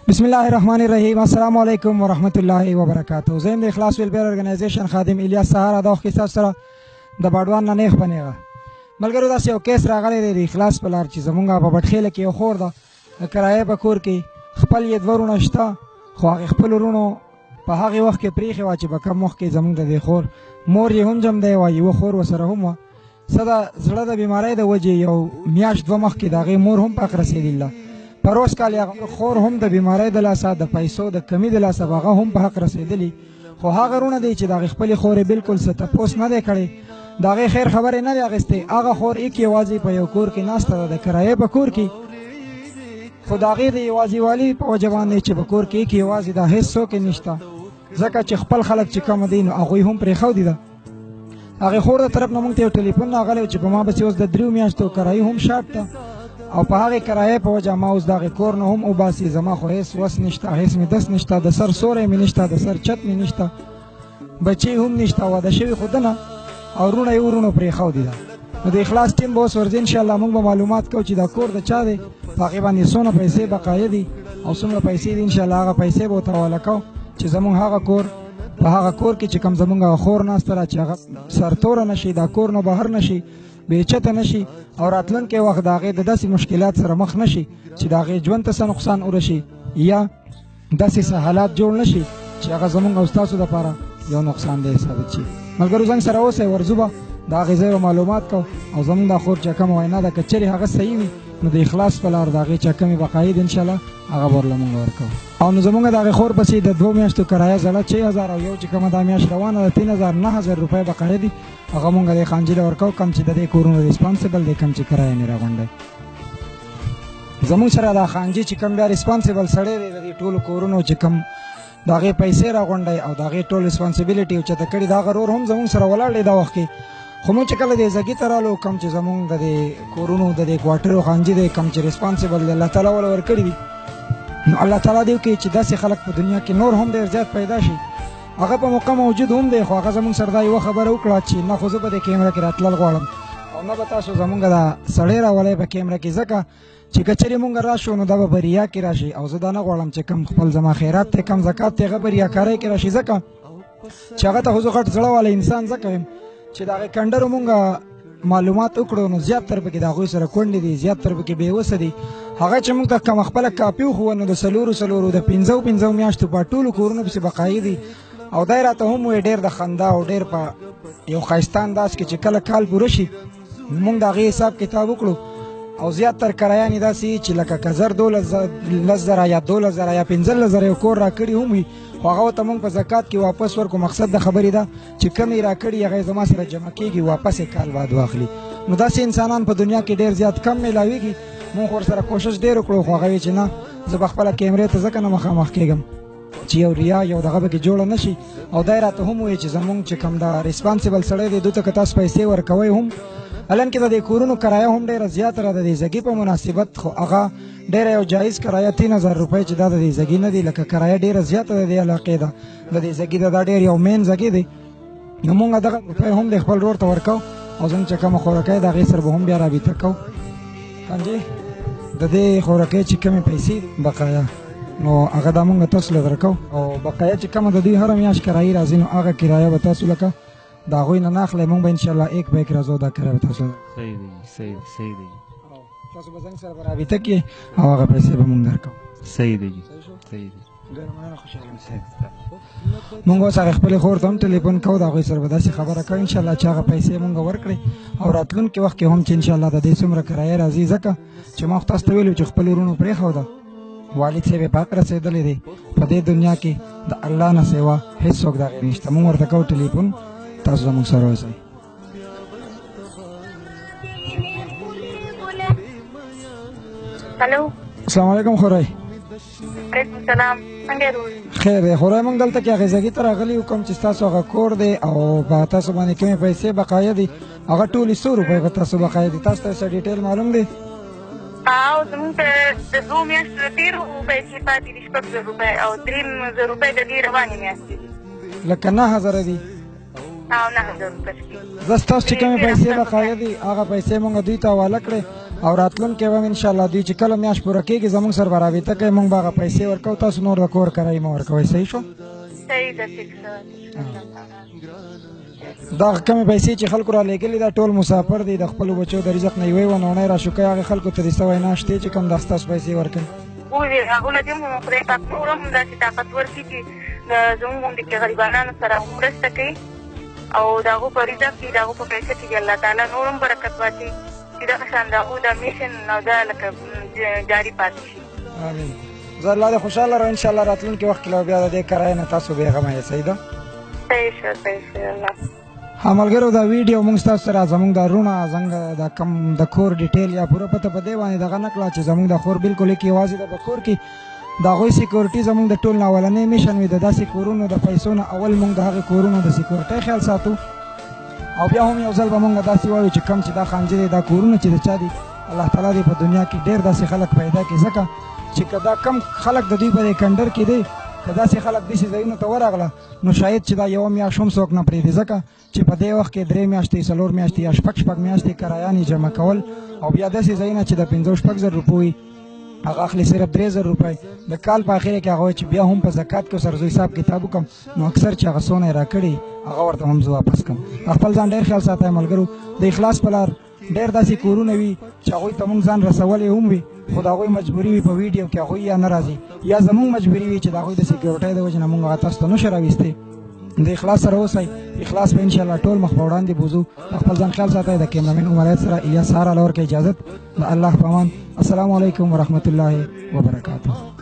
بسم الله الرحمن الرحیم. السلام علیکم ورحمت الله وبرکاته. زه د اخلاص ویلفیر ارګنایزیشن خادم الیاس سهار دا وخت تاسو سره د باډوان نه نیغ پنیغه ملګرو داسې یو کیس راغلی دی د اخلاص په لار چې زمونږ په بټخیله کې یو خور ده د کرایې په کور کې خپل یې دوه وروڼه شته خو هغې خپل وروڼو په هغې وخت کې پرېښې وه چې په کم وخت کې زمونږ د دې خور مور یې هم جم دی وه یوه خور ورسره هم وه څه د زړه د بیمارۍ د وجې یو میاشت دوه مخکې د هغې مور هم پاک رسېدله پر اوس کال هغه خور هم د بیمارۍ د لاسه د پیسو د کمي د لاسه هغه هم په حق رسېدلي خو هغه وروڼه دی چې د هغې خپلې خورې بلکل څه تپوس نه دی کړی د هغې خیر خبرې نه دی اخیستې هغه خور ایک یوازې په یو کور کې ناسته ده د کرایې په کور کې خو د هغې د یوازېوالي په وجه باندې چې په کور کې ایک یوازې دا هېڅ څوک یې نشته ځکه چې خپل خلک چې کوم دی نو هغوی هم پرېښودي ده هغې خور د طرف نه مونږ ته یو ټلیفون راغلی و چې په ما پسې اوس د 3 میاشتو کرایي هم شاټ ده او په هغې کرایې په وجه ما اوس د هغې کور نه هم وباسي زما خو هېڅ وس نشته هېڅ مې دس نشته د سر سوری مې نشته د سر چت مې نشته بچې هم نشته واده شوي خو ده نه او وروڼه یې وروڼو پرېښودي ده نو د اخلاص ټیم به اوس ورځي انشاءالله موږ به معلومات کوو چې دا کور د چا دی په هغې باندې څومره پیسې بقایه دي او څومره پیسې دي انشاءالله هغه پیسې به ورته حواله کوو چې زموږ هغه کور په هغه کور کې چې کوم زموږ هغه خور ناسته ده چې هغه سرتوره نه شي دا کور نه بهر نه شي بېچته نه شي او راتلونکی وخت د هغې د داسې مشکلات سره مخ نه شي چې د هغې ژوند ته څه نقصان ورسي یا داسې څه حالات جوړ نه شي چې هغه زموږ او ستاسو دپاره یو نقصان دی ثابت شي ملګرو زنګ سره اوسئ ورځو به د هغې ځای به معلومات کوو او زموږ دا خور چې کومه وینا ده که چېرې هغه صحیح وي نو د اخلاص په لار د هغې چې کومې بقایې دي انشاءالله هغه به ورله مونږ ورکوو او نو زمونږ د هغې خور پسې د 2 میاشتو کرایه زړه 6000 او یو چې کومه دا میاشت روانه ده 3000 9000 روپۍ بقایه دي هغه مونږ د خانجي له ورکوو کوم چې د دې کورونو ریسپانسبل دی کوم چې کرایه مې راغونډی زمونږ سره دا خانجي چې کوم بیا ریسپانسبل سړی دی د دې ټولو کورونو چې کوم د هغې پیسې راغونډی او د هغې ټول ریسپانسبیلټي اوچته کړي د هغه رور هم زمونږ سره ولاړ دی دا وخت کې خو مونږ چې کله دې زګي ته رالو کوم چې زمونږ د دې کورونو د دې کوارټرو خانجي دی کوم چې ریسپانسبل دی الله تعالی وله ورکړي دي نو الله تعالی دې وکړي چې داسې خلک په دنیا کې نور هم ډېر زیات پیدا شي هغه په موقع موجود هم دی خو هغه زمونږ سره دا یوه خبره وکړه چې نه خو زه په دې کیمره کې راتلل غواړم او نه به تاسو زمونږ دا سړی راولی په کیمره کې ځکه چې که چېرې مونږ راشو نو دا به په ریا کې راشي او زه دا نه غواړم چې کم خپل زما خیرات دی کم زکات دی هغه په ریاکارۍ کې راشي ځکه چې هغه ته خو زه غټ زړه والی انسان ځکه یم چې د هغې کنډرو مونږ معلومات وکړو نو زیاتره پکې د هغوی سره کونډې دي زیاتره پکې بېوسه دي هغه چې مونږ ته کومه خپله کاپي وښوه نو د څلورو د 5 میاشتو په ټولو کورونو پسې بقایي دي او دی راته هم وایي ډېر د خندا او ډېر په یو ښایسته انداز کې چې کله کال پوره شي مونږ د هغې حساب کتاب وکړو او زیاتر کرایانې داسې چې لکه که 10,000 یا 12,000 یا 15,000 یو کور راکړي هم وي خو هغه ورته مونږ په زکات کې واپس ورکړو مقصد د خبرې ده چې کم یې راکړي هغه زما سره جمع کېږي واپس یې کال بعد واخلي نو داسې انسانان په دنیا کې ډېر زیات کم میلاویږي مونږ ورسره کوشش ډېر وکړو خو هغه وی چې نه زه به خپله کیمرې ته ځکه نه مخامخ کېږم چې یو ریا یو دغه پکې جوړه نه شي او دی راته هم وایي چې زمونږ چې کوم دا ریسپانسبل سړی دی دوی ته که تاسو پیسې ورکوئ هم الان کې د دې کورونو کرایه هم ډېره زیاته ده د دې زګي په مناسبت خو هغه ډېره یو جایز کرایه 3000 روپۍ چې دا د دې زګي نه دي لکه کرایه ډېره زیاته ده د دې علاقې ده د دې زګي ده دا ډېر یو مین زګي دی نو مونږ دغه روپۍ هم د خپل رور ته ورکوو او زموږ چې کومه خوراکۍ د هغې سره به هم بیا رابطه کوو خانجي د دې خوراکۍ چې کومې پیسې دي بقایه نو هغه دا مونږ تاسو له درکوو او بقایه چې کومه د دوی هره میاشت کرایي راځي نو هغه کرایه به تاسو لکه د هغوی نه نه اخلی مونږ به انشاءالله ایک به ایک راځو دا کرایه به تاسو صحیح دی تاسو به زنګ سره به رابطه کړئ او هغه پیسې به مونږ درکوو صحیح دی ډېره مننه خوشحاله مونږ اوس هغې خپلې خور ته هم ټلیفون کوو د هغوی سره به داسې خبره کوو انشاءالله چې هغه پیسې مونږ ورکړئ او راتلونکي وخت کې هم چې انشاءالله د دې څومره کرایه راځي ځکه چې ما خو تاسو ته ویلي چې خپل وروڼو پرېښوده والد صاحب یې پاک رسېدلی دی په دې دنیا کې د الله نه سوا هېڅوک د هغې نشته مونږ ورته کوو ټلیفون تاسو زموږ سره اوسئ هلو السلام علیکم خورئ وعلیکم السلام څنګه روز خیر دی خورئ مونږ دلته کې هغې زګي ته راغلي یو کوم چې ستاسو هغه کور دی او په تاسو باندې کومې پیسې بقایه دي هغه ټولې 100 روپۍ به تاسو بقایه دي تاسو ته څه ډیټیل معلوم دی او زموږ ته د 2 میاشتو د تېرو پیسې پاتې دي 6,000 روپۍ او 3,000 روپۍ د دې روانې میاشتې دي لکه 9,000 دي او 9,000 روپۍ زه ستاسو چې کومې پیسې بقایه دي هغه پیسې مونږ دوی ته حواله کړې او راتلونکي به هم انشاءالله دوی چې کله میاشت پوره کېږي زموږ سره به رابطه کوي موږ به هغه پیسې ورکوو تاسو نور د کور کرایه مه ورکوئ صحیح شو صحیح ده ټیک شه دغه کمې پیسې چې خلکو را لېږلي دا ټول مسافر دي د خپلو بچو د رزق نه یوې ونونی را شو کوي هغې خلکو ته دې څه وینا شتې چې کوم دا ستاسو پیسې ورکوي وویل هغونه دې مو خدای پاک نور هم داسې طاقت ورکړي چې زموږ غوندې کې غریبانانو سره مرسته کوي او د هغو په رزق کې د هغو په پیسه کې دې الله تعالی نور هم برکت واچوي چې دغه شان د هغو دا میشن او دا لکه جاري پاتې شي امین زه الله دې خوشحاله رو انشاءالله راتلونکي وخت کې بیا د دې کرایې نه تاسو بېغمه یې صحیح ده صحیح شه صحیح شه الله ها ملګرو دا ویډیو موږ ستاسو سره زموږ د رونه څنګه د کم د کور ډیټیل یا پوره پته په دې باندې دغه نه کړه چې زموږ د خور بالکل کې یوازې د په کور کې د هغوی سیکورټي زموږ د ټول نه اولنی میشن وي د داسې کورونو د پیسو نه اول موږ د هغې کورونو د سیکورټۍ خیال ساتو او بیا هم یو ځل به موږ داسې وایو چې کم چې دا خانجې دی دا کورونه چې د چا دي الله تعالی دې په دنیا کې ډېر داسې خلک پیدا کړي ځکه چې که دا کم خلک د دوی په دې کنډر کې دی که داسې خلک داسې ځایونو ته ورغله نو شاید چې دا یوه میاشت هم څوک نه پرېږدي ځکه چې په دې وخت کې 3 میاشتې 4 میاشتې یا 6 میاشتې کرایانې جمع کول او بیا داسې ځایونه چې د 5-6 زره روپۍ هغه اخلي صرف 3000 روپۍ د کال په اخر کې هغه چې بیا هم په زکات کې سره زو حساب کتاب وکم نو اکثر چې هغه سونه راکړي هغه ورته هم زه واپس کم خپل ځان ډېر خیال ساتئ ملګرو د اخلاص په لار ډېر داسې کورونه وي چې هغوی ته موږ ځان رسولی هم وي خو د هغوی مجبوري وي په ویډیو کې هغوی یا نه راځي یا زموږ مجبوري وي چې د هغوی د سیکورټۍ د وجې نه موږ هغه تاسو ته نشو راویستی د اخلاص سره اوسئ اخلاص به انشاءالله ټول مخ په وړاندې بوځو خپل ځان خیال ساتئ د کیمرامین عمر سره الیاس سهار لور کې اجازت د الله په امان السلام علیکم ورحمت الله وبرکاته